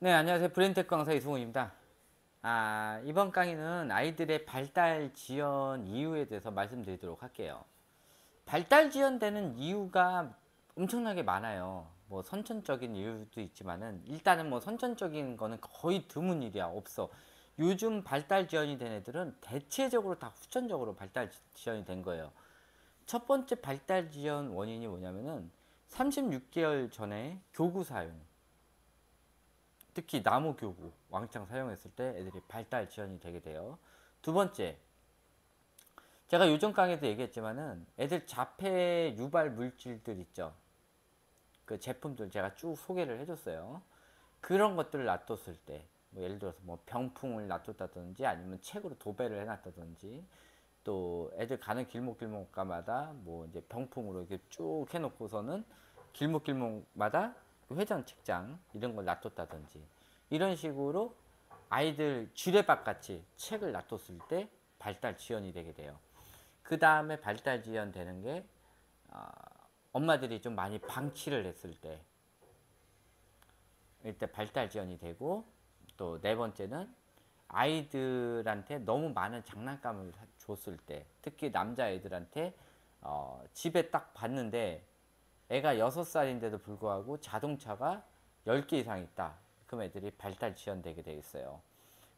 네, 안녕하세요. 브레인테크 강사 이승훈입니다. 이번 강의는 아이들의 발달 지연 이유에 대해서 말씀드리도록 할게요. 발달 지연되는 이유가 엄청나게 많아요. 뭐 선천적인 이유도 있지만은 일단은 뭐 선천적인 거는 거의 드문 일이야. 없어. 요즘 발달 지연이 된 애들은 대체적으로 다 후천적으로 발달 지연이 된 거예요. 첫 번째 발달 지연 원인이 뭐냐면은 36개월 전에 교구 사용. 특히 나무 교구 왕창 사용했을 때 애들이 발달 지연이 되게 돼요. 두 번째, 제가 요전 강의도 얘기했지만은 애들 자폐 유발 물질들 있죠. 그 제품들 제가 쭉 소개를 해줬어요. 그런 것들을 놔뒀을 때, 뭐 예를 들어서 뭐 병풍을 놔뒀다든지 아니면 책으로 도배를 해놨다든지 또 애들 가는 길목길목가마다 뭐 이제 병풍으로 이렇게 쭉 해놓고서는 길목길목마다 회전 책장 이런 걸 놔뒀다든지 이런 식으로 아이들 쥐레박 같이 책을 놔뒀을 때 발달 지연이 되게 돼요. 그 다음에 발달 지연 되는 게 엄마들이 좀 많이 방치를 했을 때 이때 발달 지연이 되고, 또 네 번째는 아이들한테 너무 많은 장난감을 줬을 때, 특히 남자애들한테 집에 딱 봤는데 애가 6살인데도 불구하고 자동차가 10개 이상 있다. 그럼 애들이 발달 지연되게 돼 있어요.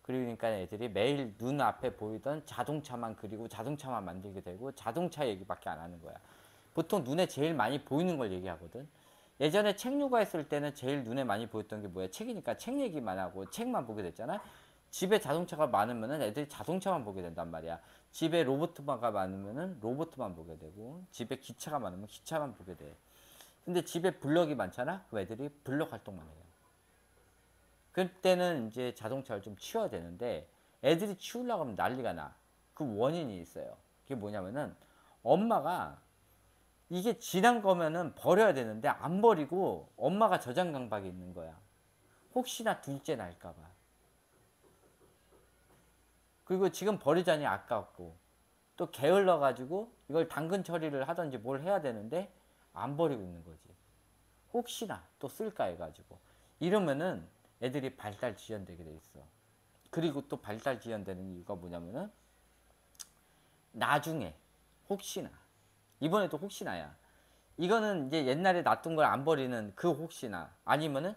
그러니까 애들이 매일 눈앞에 보이던 자동차만 그리고 자동차만 만들게 되고 자동차 얘기밖에 안 하는 거야. 보통 눈에 제일 많이 보이는 걸 얘기하거든. 예전에 책 육아했을 때는 제일 눈에 많이 보였던 게 뭐야? 책이니까 책 얘기만 하고 책만 보게 됐잖아. 집에 자동차가 많으면은 애들이 자동차만 보게 된단 말이야. 집에 로봇가 많으면은 로봇만 보게 되고, 집에 기차가 많으면 기차만 보게 돼. 근데 집에 블럭이 많잖아? 그럼 애들이 블럭 활동만 해요. 그때는 이제 자동차를 좀 치워야 되는데 애들이 치우려고 하면 난리가 나. 그 원인이 있어요. 그게 뭐냐면은 엄마가 이게 지난 거면은 버려야 되는데 안 버리고 엄마가 저장 강박이 있는 거야. 혹시나 둘째 날까봐. 그리고 지금 버리자니 아깝고 또 게을러 가지고 이걸 당근 처리를 하든지 뭘 해야 되는데 안 버리고 있는 거지. 혹시나 또 쓸까 해가지고 이러면은 애들이 발달 지연되게 돼 있어. 그리고 또 발달 지연되는 이유가 뭐냐면은 나중에 혹시나, 이번에도 혹시나야. 이거는 이제 옛날에 놔둔 걸 안 버리는 그 혹시나, 아니면은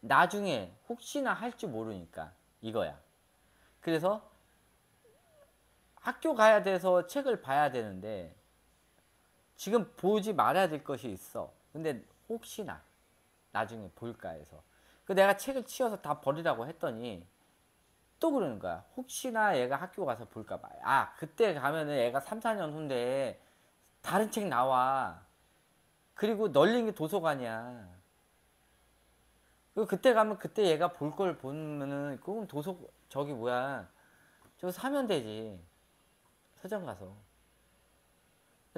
나중에 혹시나 할지 모르니까 이거야. 그래서 학교 가야 돼서 책을 봐야 되는데 지금 보지 말아야 될 것이 있어. 근데 혹시나 나중에 볼까 해서 그 내가 책을 치워서 다 버리라고 했더니 또 그러는 거야. 혹시나 얘가 학교 가서 볼까 봐. 그때 가면은 애가 3, 4년 후인데 다른 책 나와. 그리고 널린 게 도서관이야. 그리고 그때 가면 그때 얘가 볼 걸 보면은 그건 저기 뭐야. 저거 사면 되지. 서점 가서.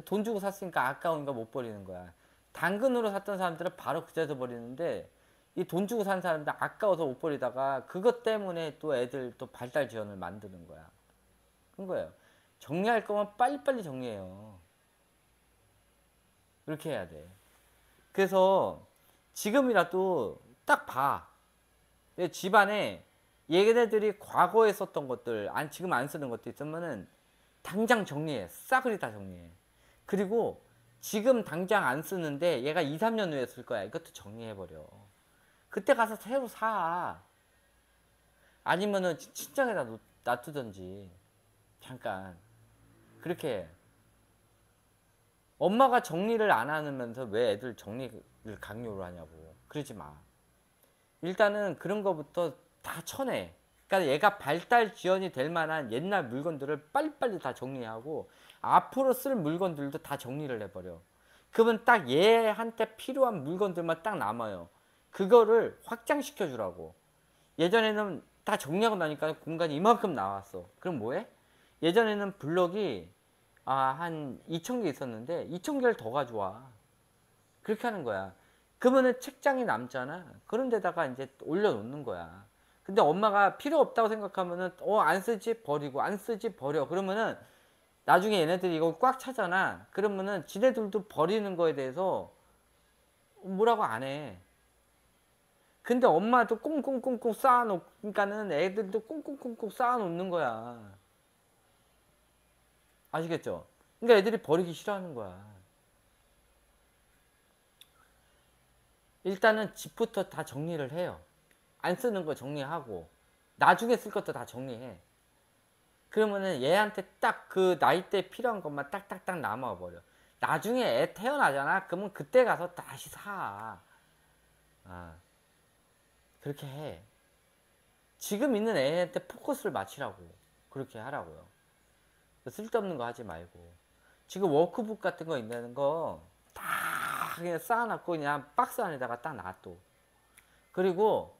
돈 주고 샀으니까 아까우니까 못 버리는 거야. 당근으로 샀던 사람들은 바로 그때서 버리는데 이 돈 주고 산 사람들 아까워서 못 버리다가 그것 때문에 또 애들 또 발달 지연을 만드는 거야. 그런 거예요. 정리할 거면 빨리빨리 정리해요. 그렇게 해야 돼. 그래서 지금이라도 딱 봐. 내 집안에 얘네들이 과거에 썼던 것들, 지금 안 쓰는 것도 있으면은 당장 정리해. 싸그리 다 정리해. 그리고 지금 당장 안 쓰는데 얘가 2, 3년 후에 쓸 거야. 이것도 정리해버려. 그때 가서 새로 사. 아니면은 친장에다 놔두든지. 잠깐. 그렇게 해. 엄마가 정리를 안 하면서 왜 애들 정리를 강요를 하냐고. 그러지 마. 일단은 그런 거부터 다 쳐내. 그러니까 얘가 발달 지연이 될 만한 옛날 물건들을 빨리빨리 다 정리하고 앞으로 쓸 물건들도 다 정리를 해버려. 그러면 딱 얘한테 필요한 물건들만 딱 남아요. 그거를 확장시켜 주라고. 예전에는 다 정리하고 나니까 공간이 이만큼 나왔어. 그럼 뭐해? 예전에는 블럭이 한 2,000개 있었는데 2,000개를 더 가져와. 그렇게 하는 거야. 그러면은 책장이 남잖아. 그런 데다가 이제 올려놓는 거야. 근데 엄마가 필요 없다고 생각하면은 안 쓰지 버리고 안 쓰지 버려. 그러면은 나중에 얘네들이 이걸 꽉 차잖아. 그러면은 지네들도 버리는 거에 대해서 뭐라고 안 해. 근데 엄마도 꽁꽁꽁꽁 쌓아놓으니까는 애들도 꽁꽁꽁꽁 쌓아놓는 거야. 아시겠죠? 그러니까 애들이 버리기 싫어하는 거야. 일단은 집부터 다 정리를 해요. 안 쓰는 거 정리하고 나중에 쓸 것도 다 정리해. 그러면은 얘한테 딱 그 나이대 필요한 것만 딱딱딱 남아버려. 나중에 애 태어나잖아. 그러면 그때 가서 다시 사. 아, 그렇게 해. 지금 있는 애한테 포커스를 맞추라고. 그렇게 하라고요. 쓸데없는 거 하지 말고. 지금 워크북 같은 거 있는 거 다 그냥 쌓아놨고 그냥 박스 안에다가 딱 놔둬. 그리고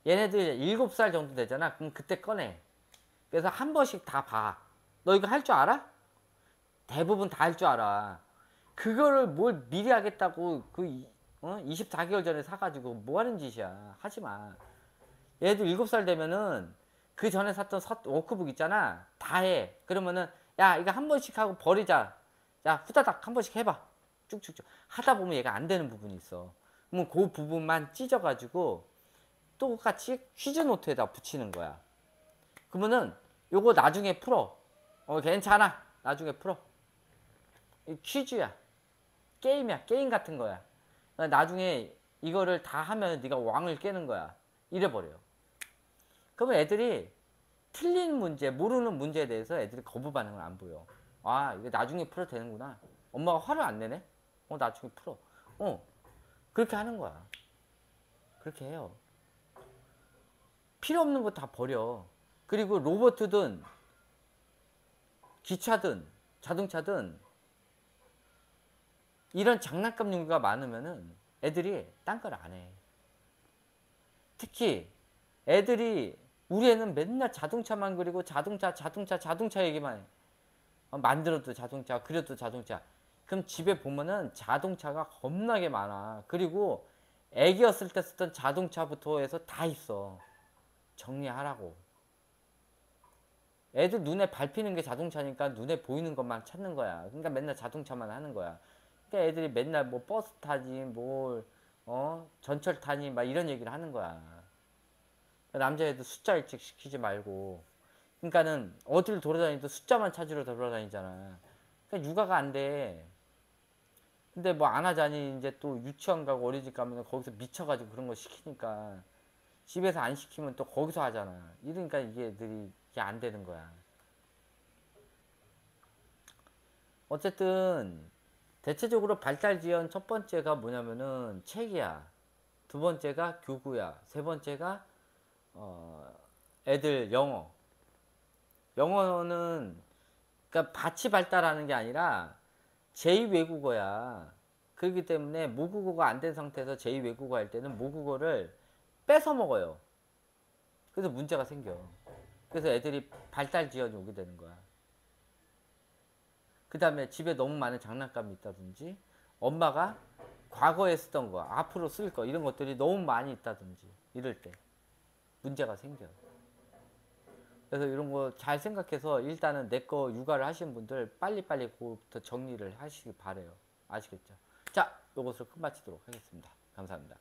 얘네들 7살 정도 되잖아. 그럼 그때 꺼내. 그래서 한 번씩 다 봐. 너 이거 할 줄 알아? 대부분 다 할 줄 알아. 그거를 뭘 미리 하겠다고 24개월 전에 사가지고 뭐 하는 짓이야. 하지 마. 얘들 7살 되면은 그 전에 샀던 워크북 있잖아. 다 해. 그러면은 야 이거 한 번씩 하고 버리자. 야 후다닥 한 번씩 해봐. 쭉쭉쭉 하다 보면 얘가 안 되는 부분이 있어. 그러면 그 부분만 찢어가지고 똑같이 퀴즈 노트에다 붙이는 거야. 그러면은 요거 나중에 풀어. 괜찮아. 나중에 풀어. 퀴즈야. 게임이야. 게임 같은 거야. 나중에 이거를 다 하면 네가 왕을 깨는 거야. 이래버려요. 그러면 애들이 틀린 문제, 모르는 문제에 대해서 애들이 거부 반응을 안 보여. 아, 이거 나중에 풀어도 되는구나. 엄마가 화를 안 내네? 나중에 풀어. 그렇게 하는 거야. 그렇게 해요. 필요 없는 거 다 버려. 그리고 로봇이든 기차든 자동차든 이런 장난감 용기가 많으면은 애들이 딴 걸 안 해. 특히 애들이 우리 애는 맨날 자동차만 그리고 자동차 얘기만 해. 만들어도 자동차, 그려도 자동차. 그럼 집에 보면은 자동차가 겁나게 많아. 그리고 애기였을 때 쓰던 자동차부터 해서 다 있어. 정리하라고. 애들 눈에 밟히는 게 자동차니까 눈에 보이는 것만 찾는 거야. 그러니까 맨날 자동차만 하는 거야. 그러니까 애들이 맨날 뭐 버스 타지, 전철 타니, 막 이런 얘기를 하는 거야. 남자애도 숫자 일찍 시키지 말고. 그러니까는 어딜 돌아다니도 숫자만 찾으러 돌아다니잖아. 그러니까 육아가 안 돼. 근데 뭐 안 하자니 이제 또 유치원 가고 어린이집 가면 거기서 미쳐가지고 그런 거 시키니까 집에서 안 시키면 또 거기서 하잖아. 이러니까 이게 애들이 이게 안 되는 거야. 어쨌든 대체적으로 발달 지연 첫 번째가 뭐냐면은 책이야. 두 번째가 교구야. 세 번째가 애들 영어. 영어는 그러니까 밭이 발달하는 게 아니라 제2외국어야. 그렇기 때문에 모국어가 안 된 상태에서 제2외국어 할 때는 모국어를 뺏어 먹어요. 그래서 문제가 생겨. 그래서 애들이 발달 지연이 오게 되는 거야. 그 다음에 집에 너무 많은 장난감이 있다든지 엄마가 과거에 쓰던 거, 앞으로 쓸 거 이런 것들이 너무 많이 있다든지 이럴 때 문제가 생겨. 그래서 이런 거 잘 생각해서 일단은 내 거 육아를 하시는 분들 빨리빨리 그거부터 정리를 하시기 바래요. 아시겠죠? 자, 이것으로 끝마치도록 하겠습니다. 감사합니다.